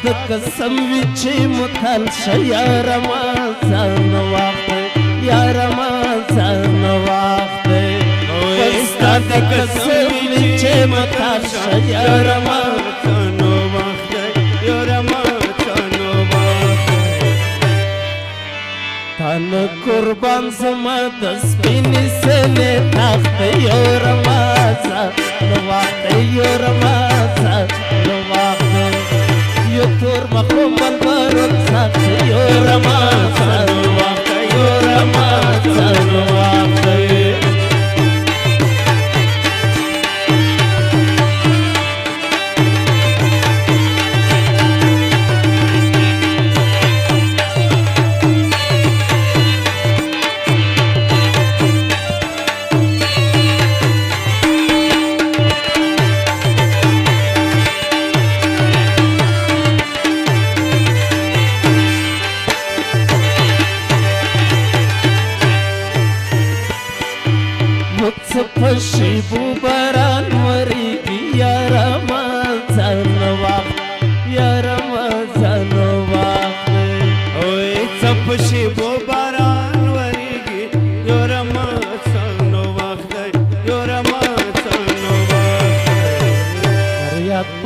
د قسم وی چې متل یا رمضان وخت یا رمضان وخت ستا د قسم وی چې متل یا رمضان وخت یا رمضان وخت تن قربان زما د سپینې سینې تخت یا رمضان وخت یا رمضان وخت یو تور مخو ملګرو سخت یو رمضان وخت یو رمضان وخت پشیبو برا